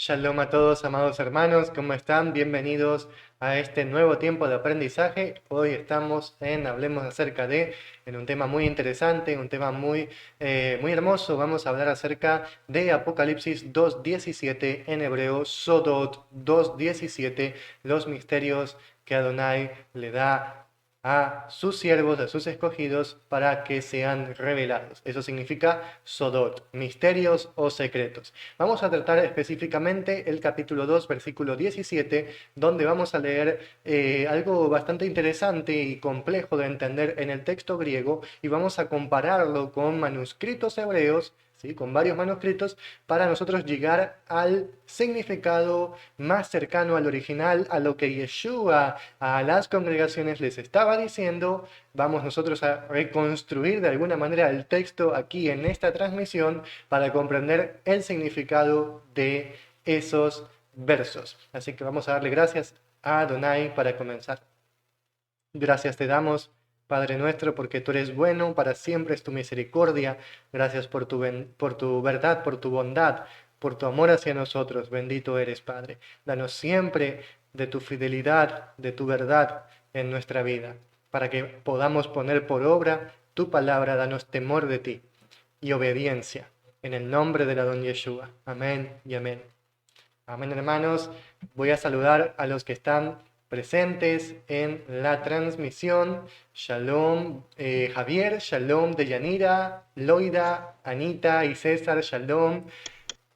Shalom a todos, amados hermanos, ¿cómo están? Bienvenidos a este nuevo tiempo de aprendizaje. Hoy estamos en Hablemos acerca de, en un tema muy interesante, un tema muy hermoso. Vamos a hablar acerca de Apocalipsis 2:17, en hebreo Sodot 2:17, los misterios que Adonai le da a sus siervos, a sus escogidos, para que sean revelados. Eso significa Sodot, misterios o secretos. Vamos a tratar específicamente el capítulo 2, versículo 17, donde vamos a leer algo bastante interesante y complejo de entender en el texto griego, y vamos a compararlo con manuscritos hebreos, ¿sí? Con varios manuscritos, para nosotros llegar al significado más cercano al original, a lo que Yeshua a las congregaciones les estaba diciendo. Vamos nosotros a reconstruir de alguna manera el texto aquí en esta transmisión para comprender el significado de esos versos. Así que vamos a darle gracias a Adonai para comenzar. Gracias te damos, Padre nuestro, porque tú eres bueno, para siempre es tu misericordia. Gracias por tu verdad, por tu bondad, por tu amor hacia nosotros. Bendito eres, Padre. Danos siempre de tu fidelidad, de tu verdad en nuestra vida, para que podamos poner por obra tu palabra. Danos temor de ti y obediencia. En el nombre de la Don Yeshua. Amén y amén. Amén, hermanos. Voy a saludar a los que están presentes en la transmisión. Shalom, Javier, shalom de Yanira, Loida, Anita y César, shalom.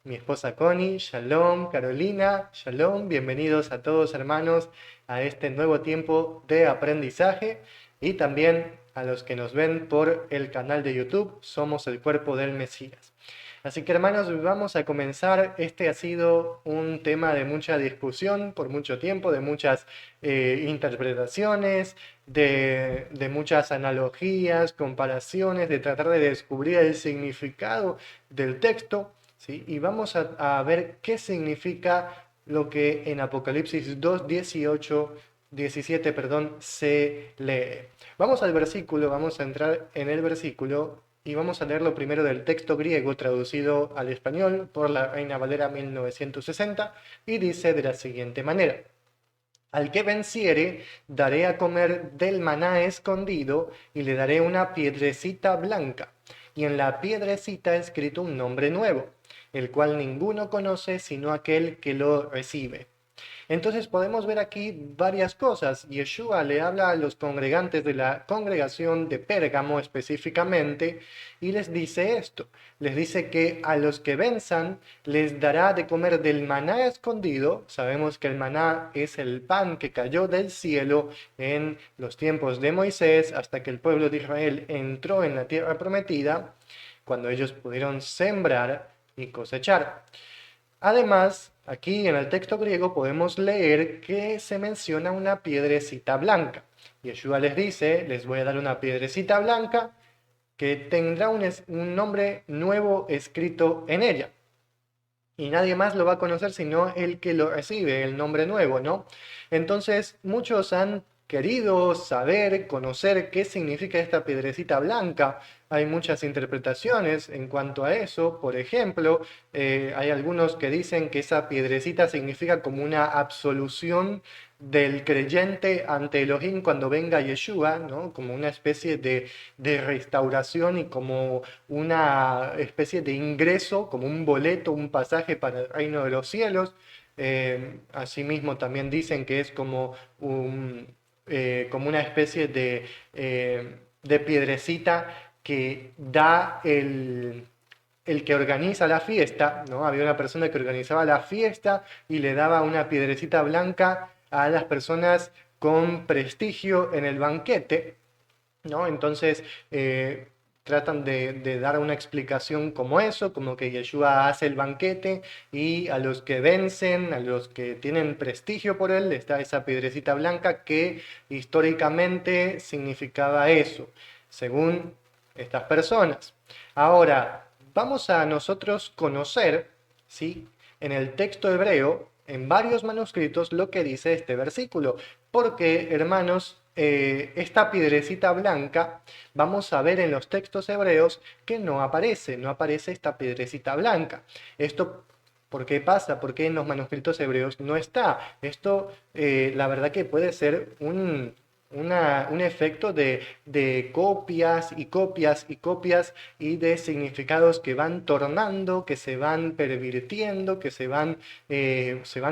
Mi esposa Connie, shalom, Carolina, shalom. Bienvenidos a todos, hermanos, a este nuevo tiempo de aprendizaje, y también a los que nos ven por el canal de YouTube. Somos el cuerpo del Mesías. Así que, hermanos, vamos a comenzar. Este ha sido un tema de mucha discusión por mucho tiempo, de muchas interpretaciones, de muchas analogías, comparaciones, de tratar de descubrir el significado del texto, ¿sí? Y vamos a ver qué significa lo que en Apocalipsis 2:18, 17, perdón, se lee. Vamos al versículo, vamos a entrar en el versículo y vamos a leerlo primero del texto griego traducido al español por la Reina Valera 1960, y dice de la siguiente manera: Al que venciere, daré a comer del maná escondido, y le daré una piedrecita blanca, y en la piedrecita escrito un nombre nuevo, el cual ninguno conoce sino aquel que lo recibe. Entonces podemos ver aquí varias cosas. Yeshua le habla a los congregantes de la congregación de Pérgamo específicamente, y les dice esto. Les dice que a los que venzan les dará de comer del maná escondido. Sabemos que el maná es el pan que cayó del cielo en los tiempos de Moisés hasta que el pueblo de Israel entró en la tierra prometida, cuando ellos pudieron sembrar y cosechar. Además, aquí en el texto griego podemos leer que se menciona una piedrecita blanca. Yeshua les dice: les voy a dar una piedrecita blanca que tendrá un nombre nuevo escrito en ella. Y nadie más lo va a conocer sino el que lo recibe, el nombre nuevo, ¿no? Entonces, muchos han querido saber, conocer qué significa esta piedrecita blanca. Hay muchas interpretaciones en cuanto a eso. Por ejemplo, hay algunos que dicen que esa piedrecita significa como una absolución del creyente ante Elohim cuando venga Yeshua, ¿no? Como una especie de restauración y como una especie de ingreso, como un boleto, un pasaje para el reino de los cielos. Asimismo, también dicen que es como una especie de piedrecita que da el que organiza la fiesta, ¿no? Había una persona que organizaba la fiesta y le daba una piedrecita blanca a las personas con prestigio en el banquete, ¿no? Entonces, tratan de dar una explicación como eso, como que Yeshua hace el banquete y a los que vencen, a los que tienen prestigio por él, les da esa piedrecita blanca que históricamente significaba eso, según estas personas. Ahora, vamos a nosotros conocer, ¿sí?, en el texto hebreo, en varios manuscritos, lo que dice este versículo. Porque, hermanos, esta piedrecita blanca, vamos a ver en los textos hebreos que no aparece esta piedrecita blanca. Esto ¿Por qué pasa? ¿Por qué en los manuscritos hebreos no está? Esto, la verdad que puede ser un efecto de copias y copias y copias y de significados que van tornando, que se van pervirtiendo, que se van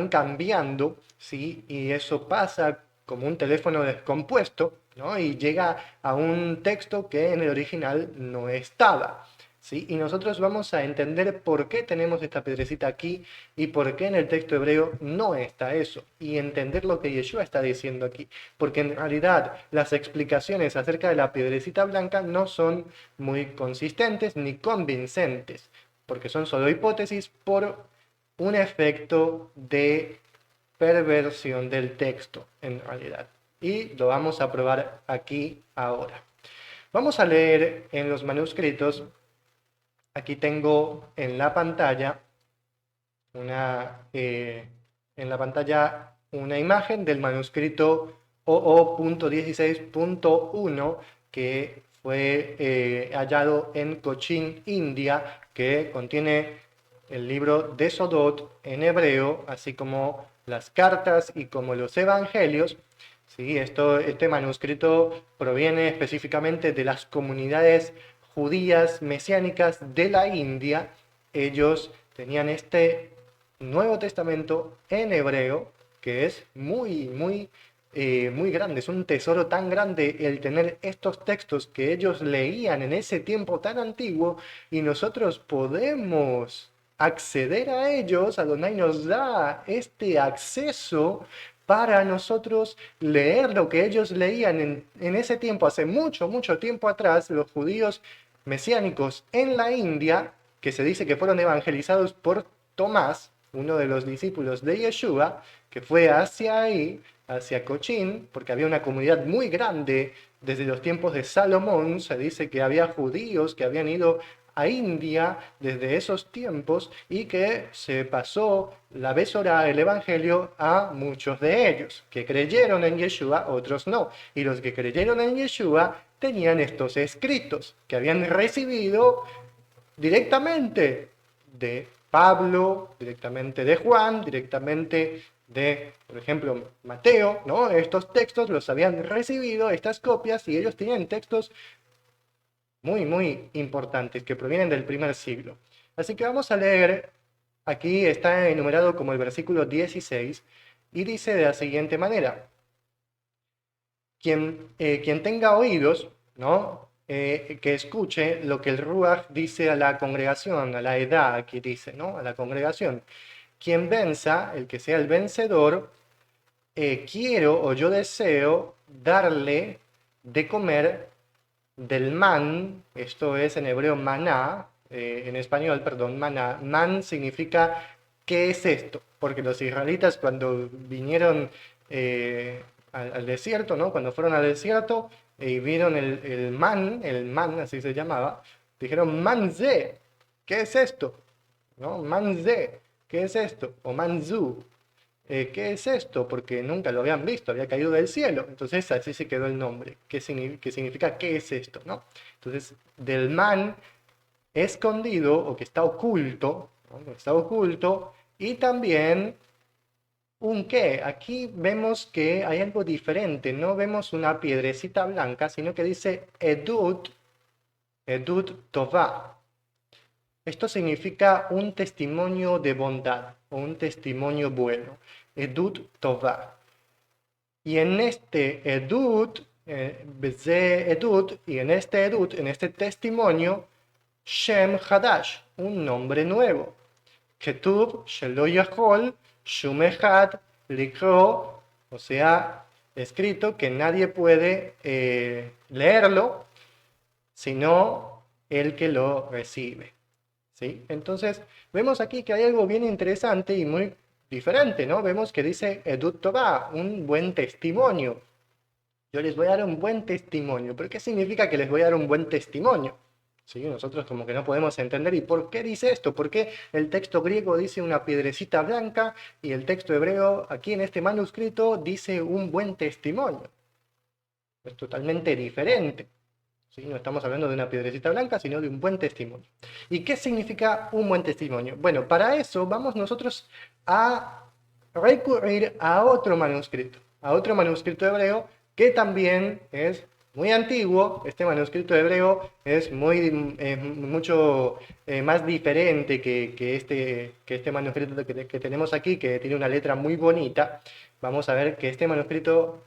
cambiando, ¿sí? Y eso pasa como un teléfono descompuesto, ¿no? Y llega a un texto que en el original no estaba. ¿Sí? Y nosotros vamos a entender por qué tenemos esta piedrecita aquí y por qué en el texto hebreo no está eso. Y entender lo que Yeshua está diciendo aquí. Porque en realidad las explicaciones acerca de la piedrecita blanca no son muy consistentes ni convincentes. Porque son solo hipótesis por un efecto de perversión del texto en realidad. Y lo vamos a probar aquí ahora. Vamos a leer en los manuscritos. Aquí tengo una, eh, en la pantalla una imagen del manuscrito OO.16.1 que fue hallado en Cochin, India, que contiene el libro de Sodot en hebreo, así como las cartas y como los evangelios. Sí, este manuscrito proviene específicamente de las comunidades judías mesiánicas de la India. Ellos tenían este Nuevo Testamento en hebreo, que es muy grande. Es un tesoro tan grande el tener estos textos que ellos leían en ese tiempo tan antiguo y nosotros podemos acceder a ellos. Adonai nos da este acceso para nosotros leer lo que ellos leían en ese tiempo, hace mucho tiempo atrás, los judíos mesiánicos en la India, que se dice que fueron evangelizados por Tomás, uno de los discípulos de Yeshua, que fue hacia ahí, hacia Cochín, porque había una comunidad muy grande desde los tiempos de Salomón. Se dice que había judíos que habían ido a India desde esos tiempos y que se pasó la Besorá, el Evangelio, a muchos de ellos, que creyeron en Yeshua, otros no. Y los que creyeron en Yeshua tenían estos escritos que habían recibido directamente de Pablo, directamente de Juan, directamente de, por ejemplo, Mateo, ¿no? Estos textos los habían recibido, estas copias, y ellos tenían textos muy importantes que provienen del primer siglo. Así que vamos a leer, aquí está enumerado como el versículo 16, y dice de la siguiente manera: quien tenga oídos, ¿no? Que escuche lo que el Ruach dice a la congregación, a la edad, aquí dice, ¿no? A la congregación. Quien venza, el que sea el vencedor, quiero o yo deseo darle de comer del man. Esto es en hebreo maná, en español, perdón, maná. Man significa ¿qué es esto? Porque los israelitas cuando vinieron al desierto, ¿no? Cuando fueron al desierto y vieron el man, así se llamaba, dijeron manzé, ¿qué es esto? ¿No? Manzé, ¿qué es esto? O manzú, ¿qué es esto? Porque nunca lo habían visto, había caído del cielo. Entonces así se quedó el nombre, que significa ¿qué es esto? ¿No? Entonces, del man escondido o que está oculto, ¿no? Está oculto, y también un qué. Aquí vemos que hay algo diferente, no vemos una piedrecita blanca, sino que dice edut, edut tová. Esto significa un testimonio de bondad o un testimonio bueno. Edut tová. Y en este edut, y en este edut, en este testimonio, Shem Hadash, un nombre nuevo. Ketuv shelo yachol shum echad likro, o sea, escrito que nadie puede leerlo, sino el que lo recibe. ¿Sí? Entonces, vemos aquí que hay algo bien interesante y muy diferente, ¿no? Vemos que dice Edut Torah, un buen testimonio. Yo les voy a dar un buen testimonio. ¿Pero qué significa que les voy a dar un buen testimonio? ¿Sí? Nosotros como que no podemos entender. ¿Y por qué dice esto? ¿Por qué el texto griego dice una piedrecita blanca y el texto hebreo aquí en este manuscrito dice un buen testimonio? Es totalmente diferente. ¿sí? No estamos hablando de una piedrecita blanca, sino de un buen testimonio. ¿Y qué significa un buen testimonio? Bueno, para eso vamos nosotros a recurrir a otro manuscrito hebreo que también es muy antiguo. Este manuscrito hebreo es mucho más diferente que este manuscrito que tenemos aquí, que tiene una letra muy bonita. Vamos a ver que este manuscrito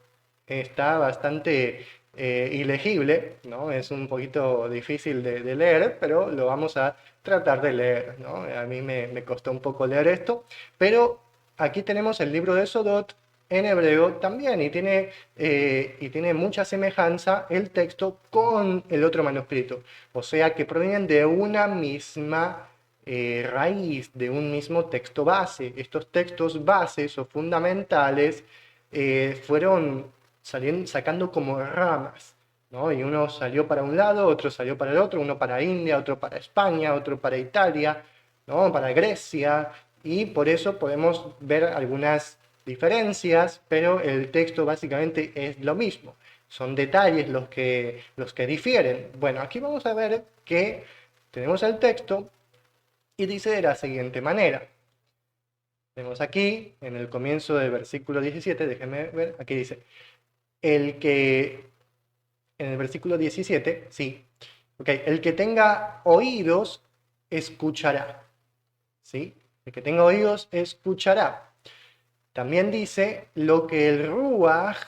está bastante ilegible, ¿no? Es un poquito difícil de leer, pero lo vamos a tratar de leer, ¿no? A mí me costó un poco leer esto, pero aquí tenemos el libro de Sodot en hebreo también, y tiene mucha semejanza el texto con el otro manuscrito, o sea que provienen de una misma raíz, de un mismo texto base. Estos textos bases o fundamentales fueron sacando como ramas, ¿no? Y uno salió para un lado, otro salió para el otro, uno para India, otro para España, otro para Italia, ¿no? Para Grecia, y por eso podemos ver algunas diferencias, pero el texto básicamente es lo mismo. Son detalles los que difieren. Bueno, aquí vamos a ver que tenemos el texto y dice de la siguiente manera. Tenemos aquí, en el comienzo del versículo 17, déjenme ver, aquí dice, el que, en el versículo 17, sí, ok, el que tenga oídos, escuchará, ¿sí? El que tenga oídos, escuchará. También dice lo que el Ruach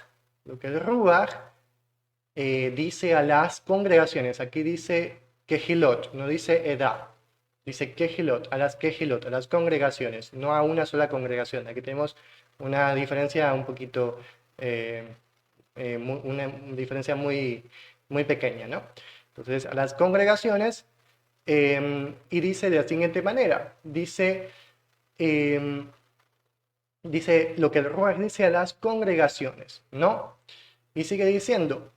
dice a las congregaciones. Aquí dice Kehilot, no dice Edá. Dice Kehilot, a las congregaciones, no a una sola congregación. Aquí tenemos una diferencia un poquito, una diferencia muy pequeña, ¿no? Entonces, a las congregaciones, y dice de la siguiente manera, dice lo que el Ruach dice a las congregaciones, ¿no? Y sigue diciendo,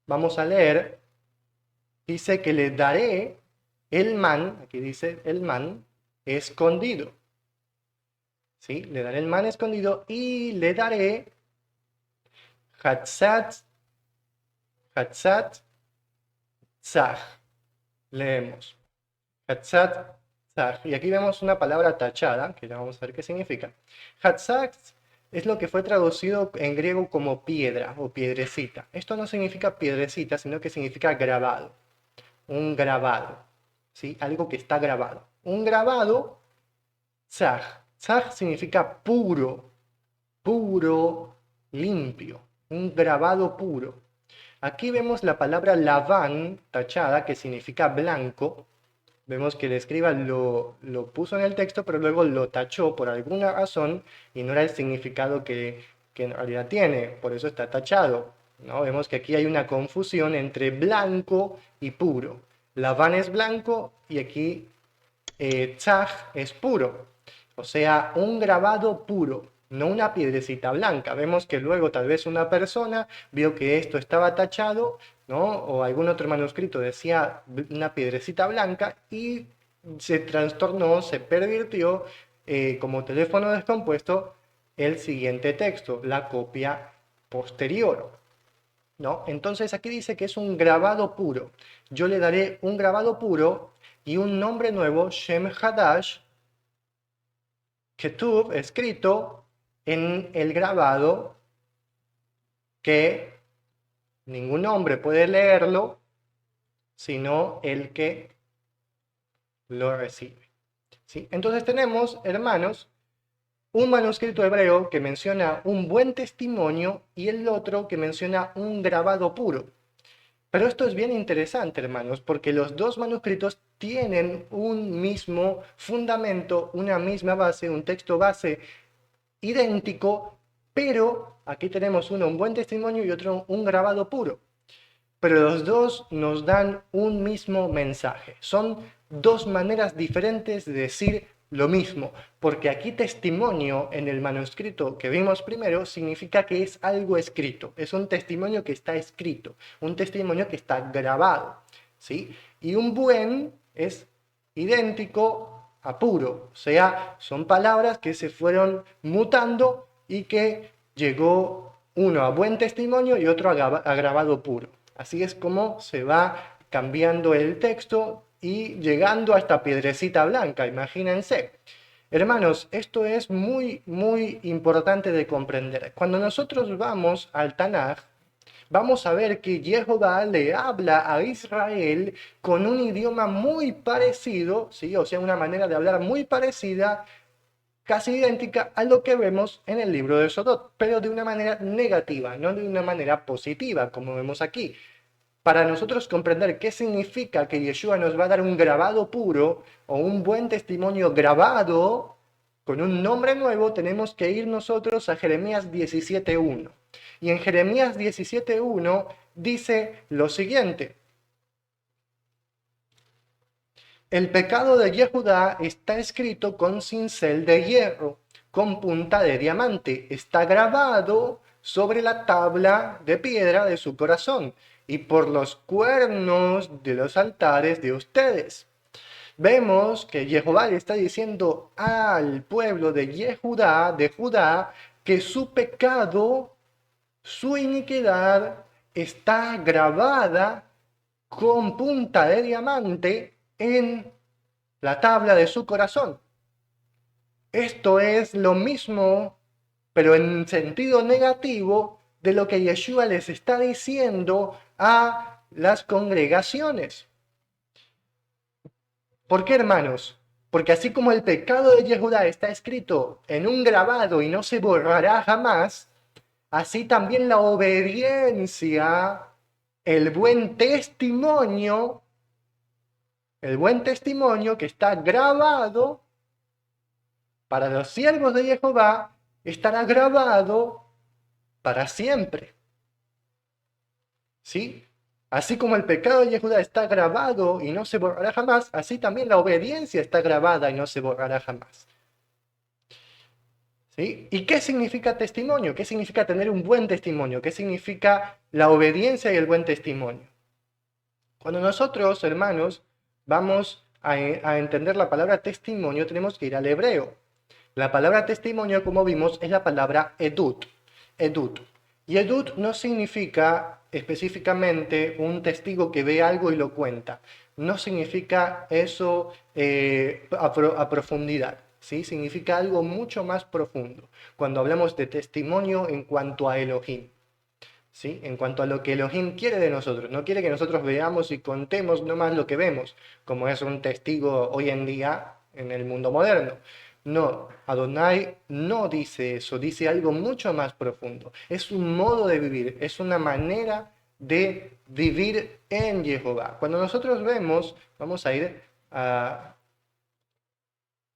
vamos a leer, dice que le daré el man, aquí dice el man, escondido, ¿sí? Le daré el man escondido y le daré Hatzat, Tzach. Leemos. Hatzat, Tzach. Y aquí vemos una palabra tachada, que ya vamos a ver qué significa. Hatzat es lo que fue traducido en griego como piedra o piedrecita. Esto no significa piedrecita, sino que significa grabado. Un grabado, ¿sí? Algo que está grabado. Un grabado, tzaj. Tzaj significa puro, puro, limpio. Un grabado puro. Aquí vemos la palabra laván tachada, que significa blanco. Vemos que el escriba lo puso en el texto, pero luego lo tachó por alguna razón y no era el significado que en realidad tiene. Por eso está tachado, ¿no? Vemos que aquí hay una confusión entre blanco y puro. Laván es blanco y aquí tzaj es puro. O sea, un grabado puro, no una piedrecita blanca. Vemos que luego tal vez una persona vio que esto estaba tachado, ¿no? O algún otro manuscrito decía una piedrecita blanca y se trastornó, se pervirtió como teléfono descompuesto el siguiente texto, la copia posterior, ¿no? Entonces aquí dice que es un grabado puro. Yo le daré un grabado puro y un nombre nuevo, Shem Hadash, Ketuv, escrito en el grabado, que ningún hombre puede leerlo, sino el que lo recibe, ¿sí? Entonces tenemos, hermanos, un manuscrito hebreo que menciona un buen testimonio y el otro que menciona un grabado puro. Pero esto es bien interesante, hermanos, porque los dos manuscritos tienen un mismo fundamento, una misma base, un texto base idéntico, pero aquí tenemos uno un buen testimonio y otro un grabado puro. Pero los dos nos dan un mismo mensaje. Son dos maneras diferentes de decir lo mismo, porque aquí testimonio en el manuscrito que vimos primero significa que es algo escrito, es un testimonio que está escrito, un testimonio que está grabado, ¿sí? Y un buen es idéntico a puro, o sea, son palabras que se fueron mutando y que llegó uno a buen testimonio y otro a grabado puro. Así es como se va cambiando el texto y llegando a esta piedrecita blanca, imagínense. Hermanos, esto es muy, muy importante de comprender. Cuando nosotros vamos al Tanaj, vamos a ver que Jehová le habla a Israel con un idioma muy parecido, ¿sí? O sea, una manera de hablar muy parecida, casi idéntica a lo que vemos en el libro de Sodot, pero de una manera negativa, no de una manera positiva, como vemos aquí. Para nosotros comprender qué significa que Yeshua nos va a dar un grabado puro o un buen testimonio grabado con un nombre nuevo, tenemos que ir nosotros a Jeremías 17.1. Y en Jeremías 17.1 dice lo siguiente: el pecado de Yehudá está escrito con cincel de hierro, con punta de diamante. Está grabado sobre la tabla de piedra de su corazón y por los cuernos de los altares de ustedes. Vemos que Jehová le está diciendo al pueblo de Yehudá, de Judá, que su pecado, su iniquidad, está grabada con punta de diamante en la tabla de su corazón. Esto es lo mismo, pero en sentido negativo, de lo que Yeshua les está diciendo a las congregaciones. ¿Por qué, hermanos? Porque así como el pecado de Yehudá está escrito en un grabado y no se borrará jamás, así también la obediencia, el buen testimonio que está grabado para los siervos de Jehová, estará grabado para siempre. ¿Sí? Así como el pecado de Yehudá está grabado y no se borrará jamás, así también la obediencia está grabada y no se borrará jamás. ¿Sí? ¿Y qué significa testimonio? ¿Qué significa tener un buen testimonio? ¿Qué significa la obediencia y el buen testimonio? Cuando nosotros, hermanos, vamos a entender la palabra testimonio, tenemos que ir al hebreo. La palabra testimonio, como vimos, es la palabra edut. Edut. Y edut no significa específicamente un testigo que ve algo y lo cuenta. No significa eso a profundidad. ¿Sí? Significa algo mucho más profundo. Cuando hablamos de testimonio en cuanto a Elohim. ¿Sí? En cuanto a lo que Elohim quiere de nosotros. No quiere que nosotros veamos y contemos nomás lo que vemos, como es un testigo hoy en día en el mundo moderno. No, Adonai no dice eso, dice algo mucho más profundo. Es un modo de vivir, es una manera de vivir en Jehová. Cuando nosotros vemos, vamos a ir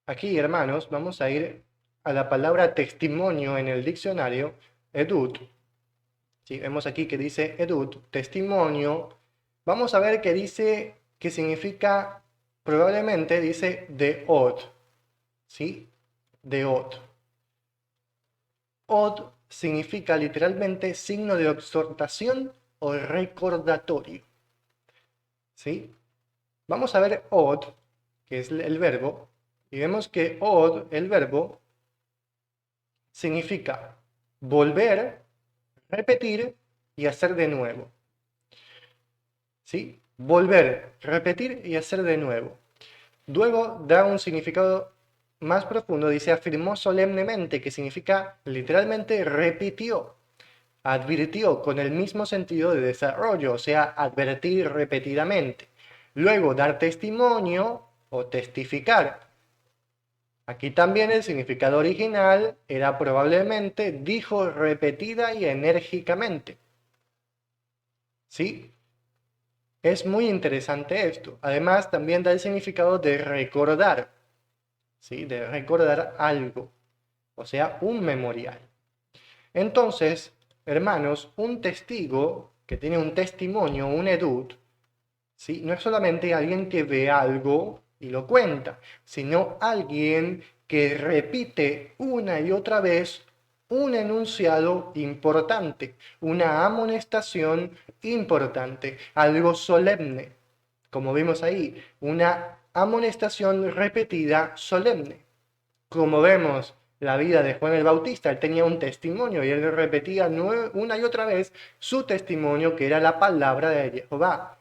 aquí, hermanos, vamos a ir a la palabra testimonio en el diccionario, edut. ¿Sí? Vemos aquí que dice edut, testimonio. Vamos a ver que dice, que significa, probablemente dice deot. ¿Sí? Deot. Od significa literalmente signo de exhortación o recordatorio. ¿Sí? Vamos a ver od, que es el verbo, y vemos que od, el verbo, significa volver, repetir y hacer de nuevo. ¿Sí? Volver, repetir y hacer de nuevo. Luego da un significado más profundo, dice afirmó solemnemente, que significa literalmente repitió, advirtió con el mismo sentido de desarrollo, o sea, advertir repetidamente. Luego dar testimonio o testificar. Aquí también el significado original era probablemente dijo repetida y enérgicamente. ¿Sí? Es muy interesante esto. Además, también da el significado de recordar, ¿sí? De recordar algo, o sea, un memorial. Entonces, hermanos, un testigo que tiene un testimonio, un edut, ¿sí? No es solamente alguien que ve algo y lo cuenta, sino alguien que repite una y otra vez un enunciado importante, una amonestación importante, algo solemne, como vimos ahí, una amonestación repetida solemne. Como vemos la vida de Juan el Bautista. Él tenía un testimonio y él repetía una y otra vez su testimonio, que era la palabra de Jehová.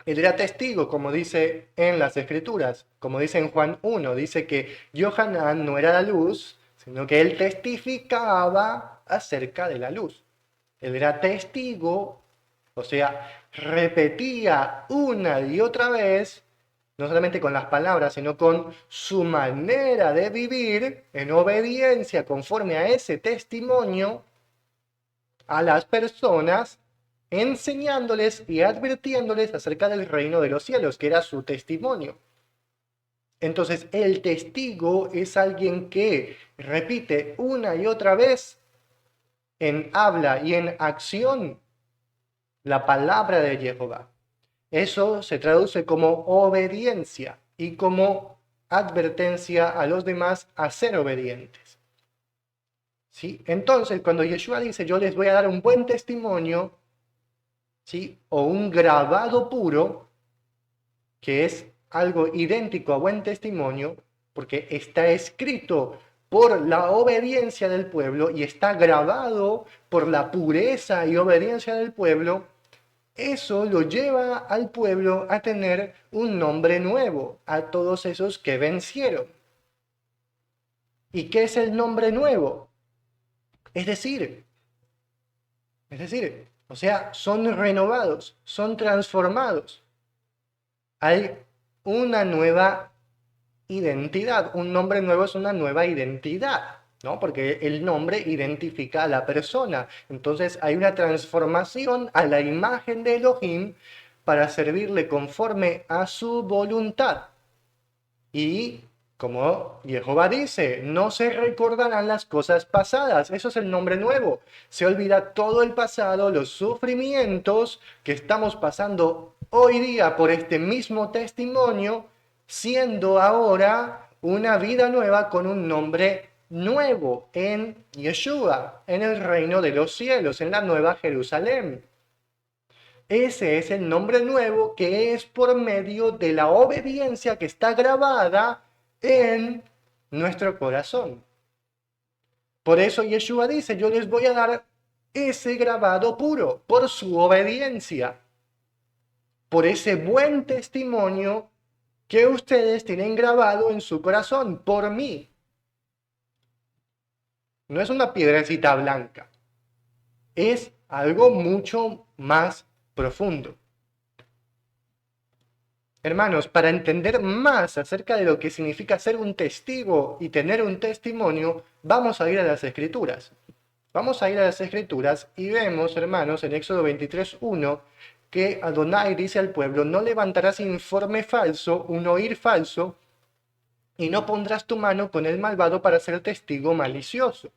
Él era testigo, como dice en las Escrituras, como dice en Juan 1, dice que Johanán no era la luz, sino que él testificaba acerca de la luz. Él era testigo, o sea, repetía una y otra vez, no solamente con las palabras, sino con su manera de vivir en obediencia conforme a ese testimonio a las personas, enseñándoles y advirtiéndoles acerca del reino de los cielos, que era su testimonio. Entonces, el testigo es alguien que repite una y otra vez en habla y en acción la palabra de Jehová. Eso se traduce como obediencia y como advertencia a los demás a ser obedientes. ¿Sí? Entonces, cuando Yeshua dice, yo les voy a dar un buen testimonio, ¿sí? O un grabado puro, que es algo idéntico a buen testimonio, porque está escrito por la obediencia del pueblo y está grabado por la pureza y obediencia del pueblo, eso lo lleva al pueblo a tener un nombre nuevo, a todos esos que vencieron. ¿Y qué es el nombre nuevo? Es decir, o sea, son renovados, son transformados. Hay una nueva identidad. Un nombre nuevo es una nueva identidad, ¿no? Porque el nombre identifica a la persona. Entonces hay una transformación a la imagen de Elohim para servirle conforme a su voluntad. Y como Jehová dice, no se recordarán las cosas pasadas. Eso es el nombre nuevo. Se olvida todo el pasado, los sufrimientos que estamos pasando hoy día por este mismo testimonio, siendo ahora una vida nueva con un nombre nuevo en Yeshua, en el reino de los cielos, en la nueva Jerusalén. Ese es el nombre nuevo que es por medio de la obediencia que está grabada en nuestro corazón. Por eso Yeshua dice, yo les voy a dar ese grabado puro, por su obediencia, por ese buen testimonio que ustedes tienen grabado en su corazón, por mí. No es una piedrecita blanca, es algo mucho más profundo. Hermanos, para entender más acerca de lo que significa ser un testigo y tener un testimonio, vamos a ir a las Escrituras. Vamos a ir a las Escrituras y vemos, hermanos, en Éxodo 23:1, que Adonai dice al pueblo, no levantarás informe falso, un oír falso, y no pondrás tu mano con el malvado para ser testigo malicioso.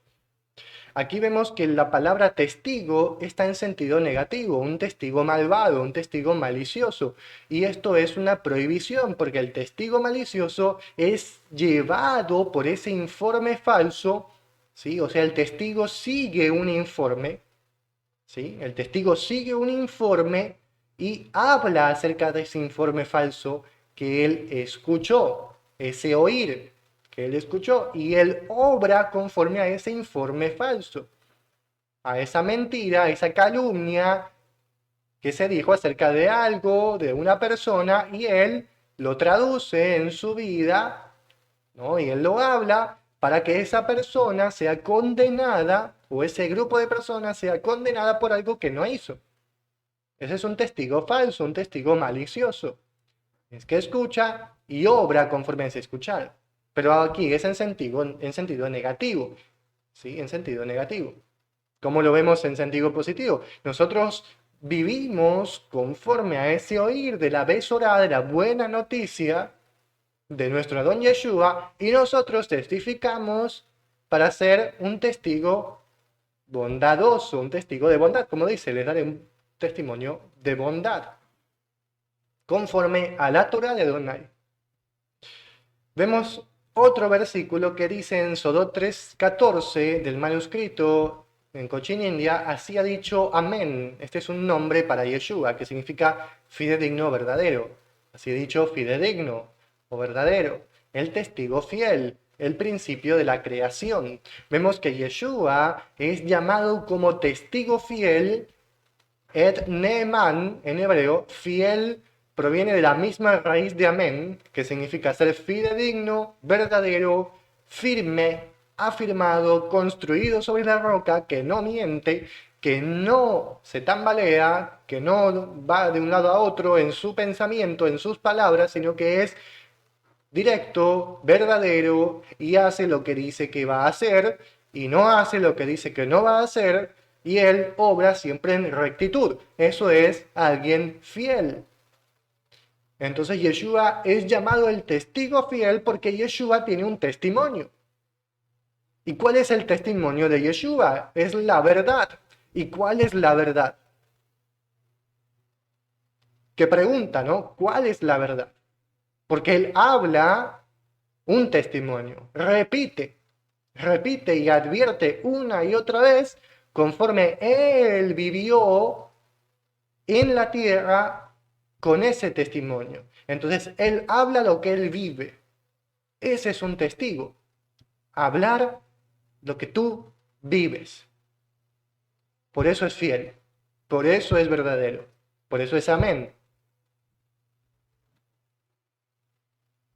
Aquí vemos que la palabra testigo está en sentido negativo, un testigo malvado, un testigo malicioso. Y esto es una prohibición, porque el testigo malicioso es llevado por ese informe falso, ¿sí? O sea, el testigo sigue un informe, ¿sí? El testigo sigue un informe y habla acerca de ese informe falso que él escuchó, ese oír que él escuchó, y él obra conforme a ese informe falso, a esa mentira, a esa calumnia que se dijo acerca de algo, de una persona, y él lo traduce en su vida, ¿no? Y él lo habla para que esa persona sea condenada, o ese grupo de personas sea condenada por algo que no hizo. Ese es un testigo falso, un testigo malicioso. Es que escucha y obra conforme a ese escuchar. Pero aquí es en sentido negativo, ¿sí? En sentido negativo. ¿Cómo lo vemos en sentido positivo? Nosotros vivimos conforme a ese oír de la Besorá, de la buena noticia de nuestro Adón Yeshua, y nosotros testificamos para ser un testigo bondadoso, un testigo de bondad. Como dice, les daré un testimonio de bondad, conforme a la Torah de Adonai. Vemos otro versículo que dice en Sodot 3:14 del manuscrito en Cochin India, así ha dicho amén. Este es un nombre para Yeshua, que significa fidedigno o verdadero. Así ha dicho fidedigno o verdadero, el testigo fiel. el principio de la creación. Vemos que Yeshua es llamado como testigo fiel, et neeman en hebreo. Fiel proviene de la misma raíz de amén, que significa ser fidedigno, verdadero, firme, afirmado, construido sobre la roca, que no miente, que no se tambalea, que no va de un lado a otro en su pensamiento, en sus palabras, sino que es directo, verdadero, y hace lo que dice que va a hacer y no hace lo que dice que no va a hacer, y él obra siempre en rectitud. Eso es alguien fiel. Entonces Yeshua es llamado el testigo fiel porque Yeshua tiene un testimonio. ¿Y cuál es el testimonio de Yeshua? Es la verdad. ¿Y cuál es la verdad? ¿Qué pregunta, no? ¿Cuál es la verdad? Porque él habla un testimonio, repite y advierte una y otra vez conforme él vivió en la tierra con ese testimonio. Entonces él habla lo que él vive. Ese es un testigo. Hablar lo que tú vives. Por eso es fiel. Por eso es verdadero. Por eso es amén.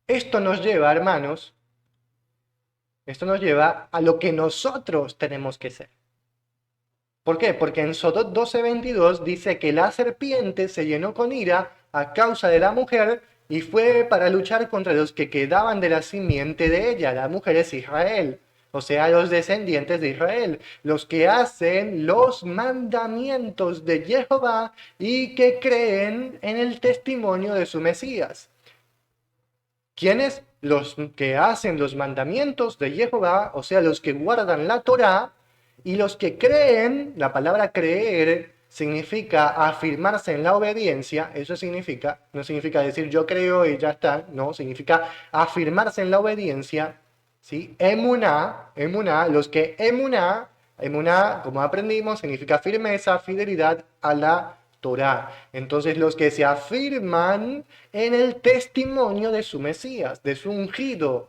Esto nos lleva, hermanos, esto nos lleva a lo que nosotros tenemos que ser. ¿Por qué? Porque en Sodot 12:22 dice que la serpiente se llenó con ira a causa de la mujer y fue para luchar contra los que quedaban de la simiente de ella. La mujer es Israel, o sea, los descendientes de Israel, los que hacen los mandamientos de Jehová y que creen en el testimonio de su Mesías. ¿Quiénes? Los que hacen los mandamientos de Jehová, o sea, los que guardan la Torá, y los que creen. La palabra creer significa afirmarse en la obediencia. Eso significa, no significa decir yo creo y ya está, no, significa afirmarse en la obediencia, ¿sí? Emuná, los que emuná, como aprendimos, significa firmeza, fidelidad a la Torá. Entonces los que se afirman en el testimonio de su Mesías, de su ungido.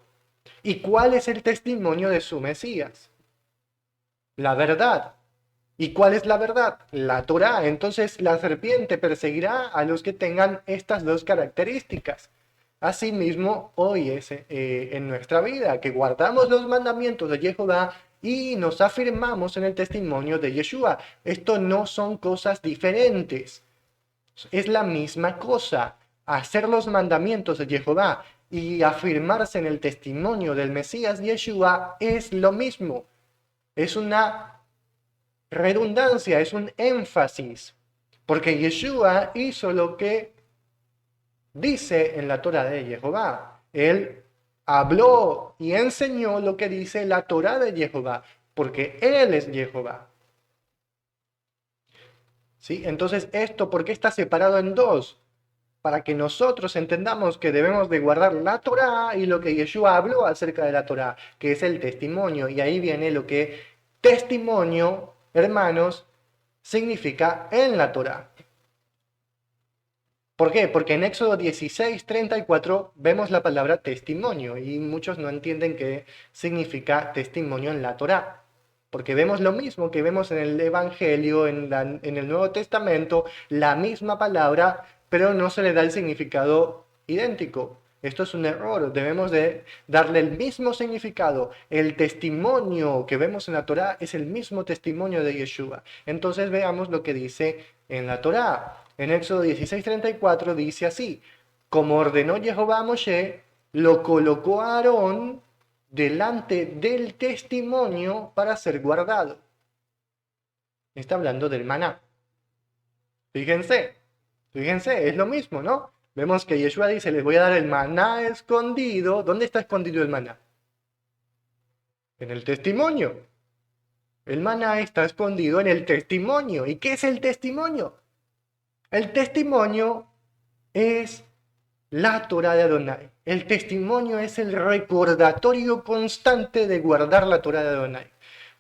¿Y cuál es el testimonio de su Mesías? La verdad. ¿Y cuál es la verdad? La Torá. Entonces la serpiente perseguirá a los que tengan estas dos características. Asimismo, hoy es en nuestra vida, que guardamos los mandamientos de Jehová y nos afirmamos en el testimonio de Yeshua. Esto no son cosas diferentes. Es la misma cosa. Hacer los mandamientos de Jehová y afirmarse en el testimonio del Mesías Yeshua es lo mismo. Es una redundancia, es un énfasis, porque Yeshua hizo lo que dice en la Torá de Jehová. Él habló y enseñó lo que dice la Torá de Jehová, porque Él es Jehová. ¿Sí? Entonces, ¿esto por qué está separado en dos? Para que nosotros entendamos que debemos de guardar la Torá y lo que Yeshua habló acerca de la Torá, que es el testimonio. Y ahí viene lo que testimonio, hermanos, significa en la Torá. ¿Por qué? Porque en Éxodo 16:34 vemos la palabra testimonio y muchos no entienden qué significa testimonio en la Torá. Porque vemos lo mismo que vemos en el Evangelio, en el Nuevo Testamento, la misma palabra, pero no se le da el significado idéntico. Esto es un error, debemos de darle el mismo significado. El testimonio que vemos en la Torá es el mismo testimonio de Yeshua. Entonces veamos lo que dice en la Torá. En Éxodo 16:34 dice así: como ordenó Jehová a Moshe, lo colocó a Aarón delante del testimonio para ser guardado. Está hablando del maná. Fíjense, es lo mismo, ¿no? Vemos que Yeshua dice, les voy a dar el maná escondido. ¿Dónde está escondido el maná? En el testimonio. El maná está escondido en el testimonio. ¿Y qué es el testimonio? El testimonio es la Torá de Adonai. El testimonio es el recordatorio constante de guardar la Torá de Adonai.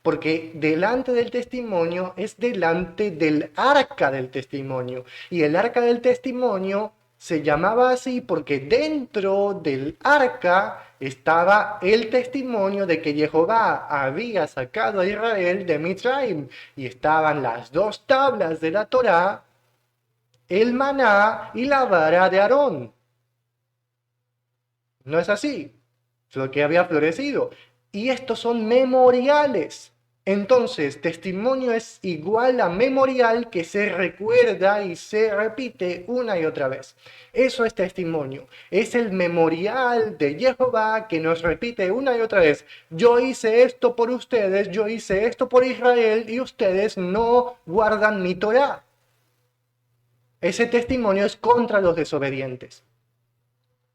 Porque delante del testimonio es delante del arca del testimonio. Y el arca del testimonio se llamaba así porque dentro del arca estaba el testimonio de que Jehová había sacado a Israel de Mitzrayim y estaban las dos tablas de la Torá, el maná y la vara de Aarón. No es así, es lo que había florecido. Y estos son memoriales. Entonces, testimonio es igual a memorial que se recuerda y se repite una y otra vez. Eso es testimonio. Es el memorial de Jehová que nos repite una y otra vez. Yo hice esto por ustedes, yo hice esto por Israel y ustedes no guardan mi Torá. Ese testimonio es contra los desobedientes.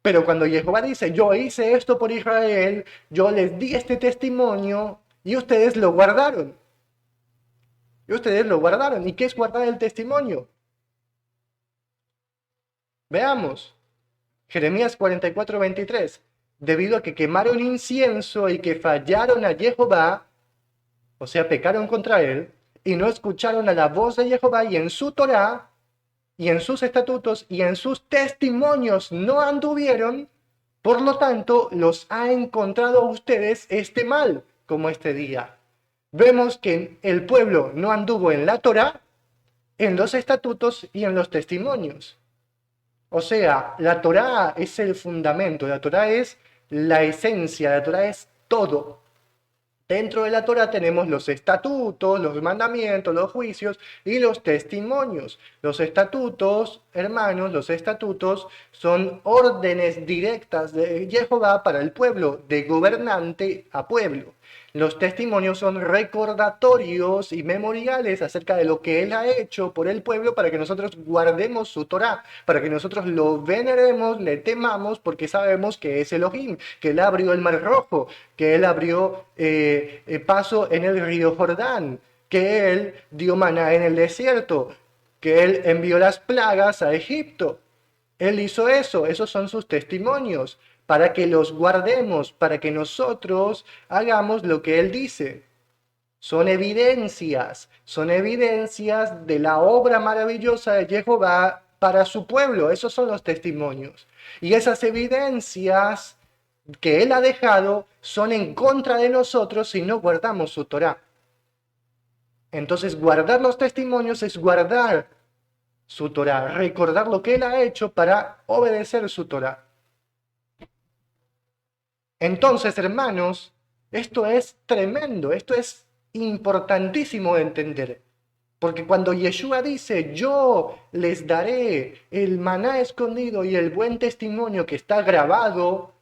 Pero cuando Jehová dice, yo hice esto por Israel, yo les di este testimonio y ustedes lo guardaron. Y ustedes lo guardaron. ¿Y qué es guardar el testimonio? Veamos. Jeremías 44:23. Debido a que quemaron incienso y que fallaron a Jehová, o sea, pecaron contra él, y no escucharon a la voz de Jehová y en su Torá, y en sus estatutos y en sus testimonios no anduvieron, por lo tanto los ha encontrado a ustedes este mal, como este día. Vemos que el pueblo no anduvo en la Torá, en los estatutos y en los testimonios. O sea, la Torá es el fundamento, la Torá es la esencia, la Torá es todo. Dentro de la Torá tenemos los estatutos, los mandamientos, los juicios y los testimonios. Los estatutos, hermanos, los estatutos son órdenes directas de Jehová para el pueblo, de gobernante a pueblo. Los testimonios son recordatorios y memoriales acerca de lo que Él ha hecho por el pueblo para que nosotros guardemos su Torá, para que nosotros lo veneremos, le temamos, porque sabemos que es Elohim, que Él abrió el Mar Rojo, que Él abrió paso en el río Jordán, que Él dio maná en el desierto, que Él envió las plagas a Egipto. Él hizo eso, esos son sus testimonios, para que los guardemos, para que nosotros hagamos lo que Él dice. Son evidencias de la obra maravillosa de Jehová para su pueblo. Esos son los testimonios. Y esas evidencias que Él ha dejado son en contra de nosotros si no guardamos su Torá. Entonces, guardar los testimonios es guardar su Torá, recordar lo que Él ha hecho para obedecer su Torá. Entonces, hermanos, esto es tremendo, esto es importantísimo de entender. Porque cuando Yeshua dice, yo les daré el maná escondido y el buen testimonio que está grabado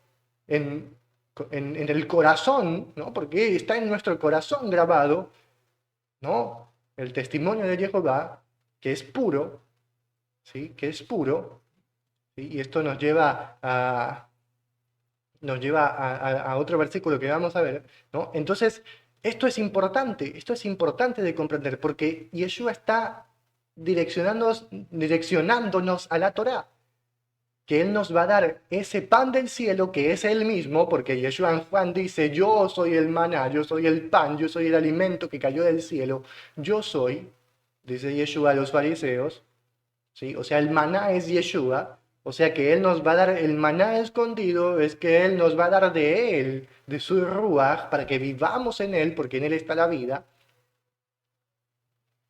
en el corazón, ¿no? Porque está en nuestro corazón grabado, ¿no? El testimonio de Jehová, que es puro, ¿sí? Que es puro, ¿sí? Y esto nos lleva a otro versículo que vamos a ver, ¿no? Entonces, esto es importante de comprender, porque Yeshua está direccionándonos a la Torá, que Él nos va a dar ese pan del cielo que es Él mismo, porque Yeshua en Juan dice, yo soy el maná, yo soy el pan, yo soy el alimento que cayó del cielo, yo soy, dice Yeshua a los fariseos, ¿sí? O sea, el maná es Yeshua, o sea que Él nos va a dar el maná escondido, es que Él nos va a dar de Él, de su Ruach, para que vivamos en Él, porque en Él está la vida.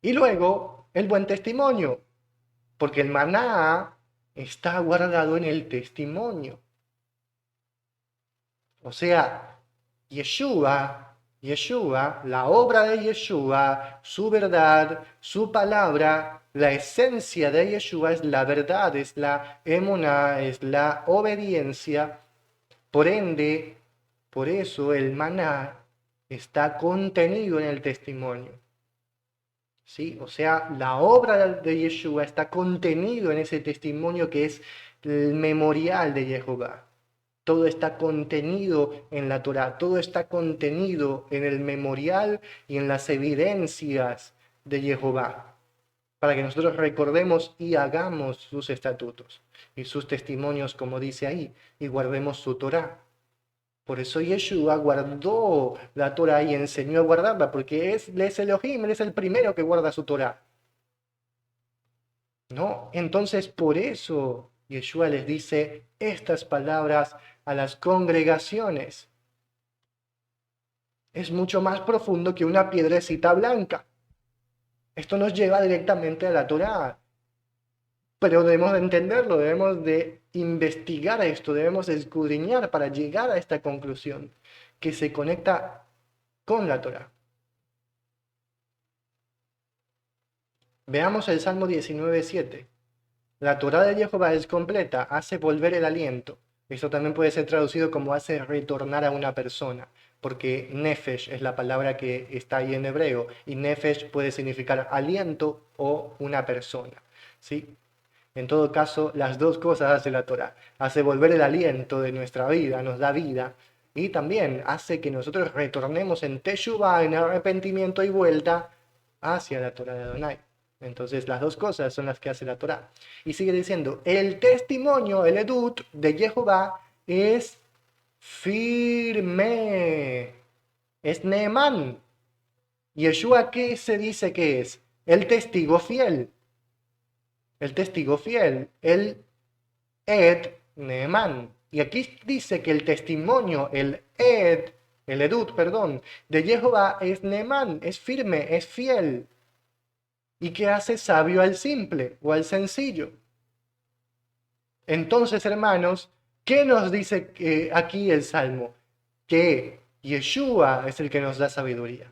Y luego, el buen testimonio, porque el maná está guardado en el testimonio. O sea, Yeshua, la obra de Yeshua, su verdad, su palabra, la esencia de Yeshua es la verdad, es la emuná, es la obediencia. Por ende, por eso el maná está contenido en el testimonio. ¿Sí? O sea, la obra de Yeshua está contenido en ese testimonio que es el memorial de Jehová. Todo está contenido en la Torá, todo está contenido en el memorial y en las evidencias de Jehová, para que nosotros recordemos y hagamos sus estatutos y sus testimonios, como dice ahí, y guardemos su Torá. Por eso Yeshua guardó la Torá y enseñó a guardarla, porque él es Elohim, él es el primero que guarda su Torá. ¿No? Entonces, por eso Yeshua les dice estas palabras a las congregaciones. Es mucho más profundo que una piedrecita blanca. Esto nos lleva directamente a la Torá. Pero debemos de entenderlo, debemos de investigar esto, debemos de escudriñar para llegar a esta conclusión que se conecta con la Torá. Veamos el Salmo 19:7. La Torá de Jehová es completa, hace volver el aliento. Esto también puede ser traducido como hace retornar a una persona, porque nefesh es la palabra que está ahí en hebreo, y nefesh puede significar aliento o una persona, ¿sí? En todo caso, las dos cosas hace la Torá. Hace volver el aliento de nuestra vida, nos da vida, y también hace que nosotros retornemos en Teshuvah, en arrepentimiento y vuelta hacia la Torá de Adonai. Entonces, las dos cosas son las que hace la Torá. Y sigue diciendo, el testimonio, el edut de Jehová es firme, es Neemán. Yeshua, ¿qué se dice que es? El testigo fiel. El testigo fiel, el Ed Neemán. Y aquí dice que el testimonio, el edut, perdón, de Jehová es Neemán, es firme, es fiel. ¿Y que hace sabio al simple o al sencillo? Entonces, hermanos, ¿qué nos dice aquí el Salmo? Que Yeshua es el que nos da sabiduría.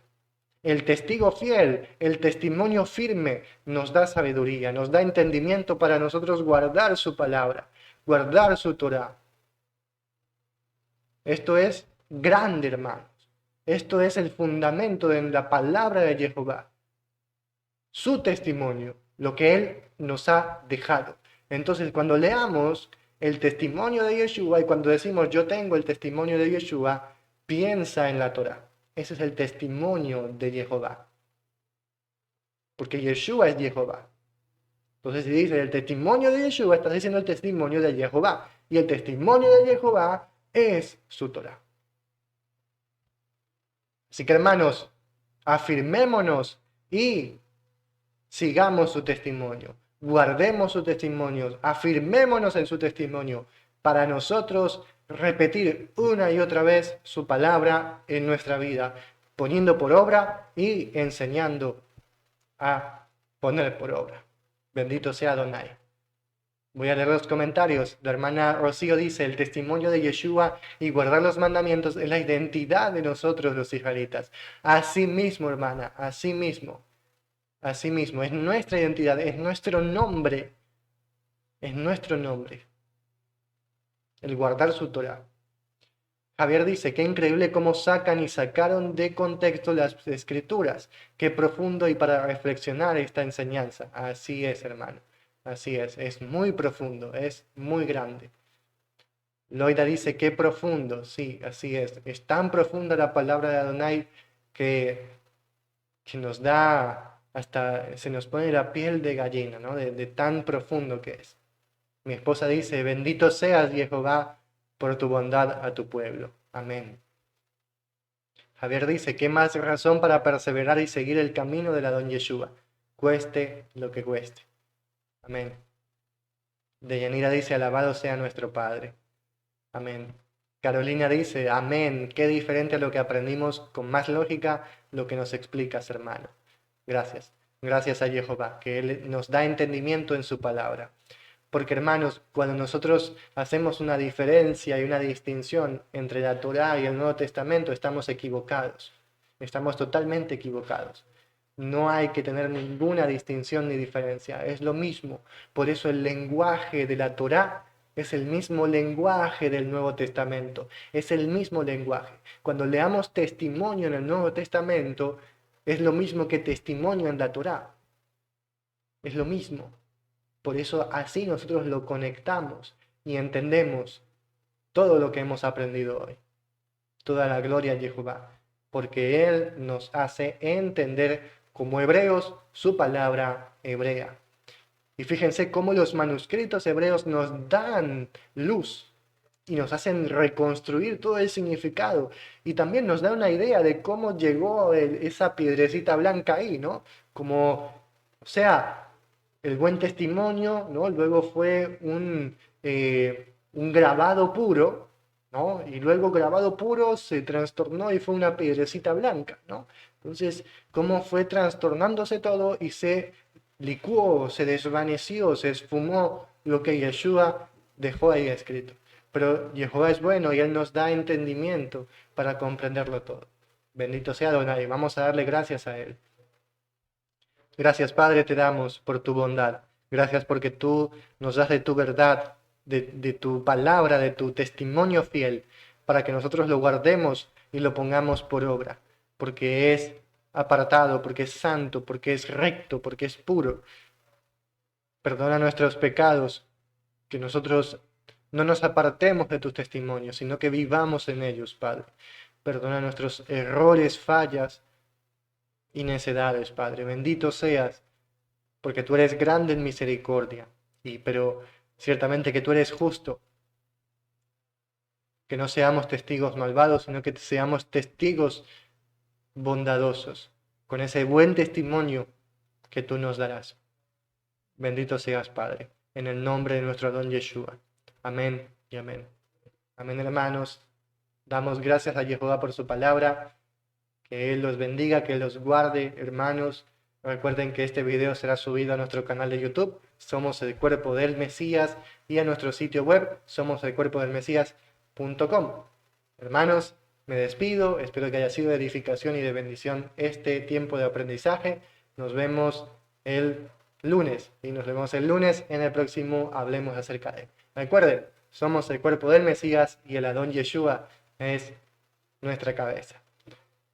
El testigo fiel, el testimonio firme nos da sabiduría, nos da entendimiento para nosotros guardar su palabra, guardar su Torah. Esto es grande, hermanos. Esto es el fundamento de la palabra de Jehová. Su testimonio, lo que Él nos ha dejado. Entonces, cuando leamos el testimonio de Yeshua y cuando decimos yo tengo el testimonio de Yeshua, piensa en la Torah. Ese es el testimonio de Jehová. Porque Yeshua es Jehová. Entonces, si dice el testimonio de Yeshua, estás diciendo el testimonio de Jehová. Y el testimonio de Jehová es su Torah. Así que, hermanos, afirmémonos y sigamos su testimonio. Guardemos su testimonio. Afirmémonos en su testimonio para nosotros repetir una y otra vez su palabra en nuestra vida, poniendo por obra y enseñando a poner por obra. Bendito sea Adonai. Voy a leer los comentarios. La hermana Rocío dice, el testimonio de Yeshua y guardar los mandamientos es la identidad de nosotros los israelitas. Así mismo, hermana, así mismo. Así mismo, es nuestra identidad, es nuestro nombre. Es nuestro nombre. El guardar su Torah. Javier dice, qué increíble cómo sacan y sacaron de contexto las escrituras. Qué profundo y para reflexionar esta enseñanza. Así es, hermano. Así es muy profundo, es muy grande. Loida dice, qué profundo. Sí, así es. Es tan profunda la palabra de Adonai que nos da, hasta se nos pone la piel de gallina, ¿no? De tan profundo que es. Mi esposa dice, bendito seas, Jehová, por tu bondad a tu pueblo. Amén. Javier dice, ¿qué más razón para perseverar y seguir el camino de la don Yeshua? Cueste lo que cueste. Amén. Deyanira dice, alabado sea nuestro Padre. Amén. Carolina dice, amén. Qué diferente a lo que aprendimos con más lógica, lo que nos explicas, hermano. Gracias. Gracias a Jehová, que Él nos da entendimiento en su palabra. Porque, hermanos, cuando nosotros hacemos una diferencia y una distinción entre la Torá y el Nuevo Testamento, estamos equivocados. Estamos totalmente equivocados. No hay que tener ninguna distinción ni diferencia. Es lo mismo. Por eso el lenguaje de la Torá es el mismo lenguaje del Nuevo Testamento. Es el mismo lenguaje. Cuando leamos testimonio en el Nuevo Testamento, es lo mismo que testimonio en la Torá. Es lo mismo. Por eso así nosotros lo conectamos y entendemos todo lo que hemos aprendido hoy. Toda la gloria a Jehová. Porque Él nos hace entender como hebreos su palabra hebrea. Y fíjense cómo los manuscritos hebreos nos dan luz y nos hacen reconstruir todo el significado. Y también nos da una idea de cómo llegó esa piedrecita blanca ahí, ¿no? Como, o sea, el buen testimonio, ¿no? Luego fue un grabado puro, ¿no? Y luego grabado puro se trastornó y fue una piedrecita blanca, ¿no? Entonces, cómo fue trastornándose todo y se licuó, se desvaneció, se esfumó lo que Yeshua dejó ahí escrito. Pero Jehová es bueno y Él nos da entendimiento para comprenderlo todo. Bendito sea Adonai, vamos a darle gracias a Él. Gracias, Padre, te damos por tu bondad. Gracias porque tú nos das de tu verdad, de tu palabra, de tu testimonio fiel, para que nosotros lo guardemos y lo pongamos por obra, porque es apartado, porque es santo, porque es recto, porque es puro. Perdona nuestros pecados, que nosotros no nos apartemos de tus testimonios, sino que vivamos en ellos, Padre. Perdona nuestros errores, fallas y necedades, Padre. Bendito seas, porque tú eres grande en misericordia, pero ciertamente que tú eres justo, que no seamos testigos malvados, sino que seamos testigos bondadosos, con ese buen testimonio que tú nos darás. Bendito seas, Padre, en el nombre de nuestro don Yeshua. Amén y amén. Amén, hermanos. Damos gracias a Jehová por su palabra. Que Él los bendiga, que Él los guarde, hermanos. Recuerden que este video será subido a nuestro canal de YouTube, Somos el Cuerpo del Mesías, y a nuestro sitio web, somoselcuerpodelmesías.com. Hermanos, me despido. Espero que haya sido de edificación y de bendición este tiempo de aprendizaje. Nos vemos el lunes. Y nos vemos el lunes en el próximo Hablemos acerca de. Recuerden, somos el cuerpo del Mesías y el Adón Yeshua es nuestra cabeza.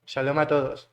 Shalom a todos.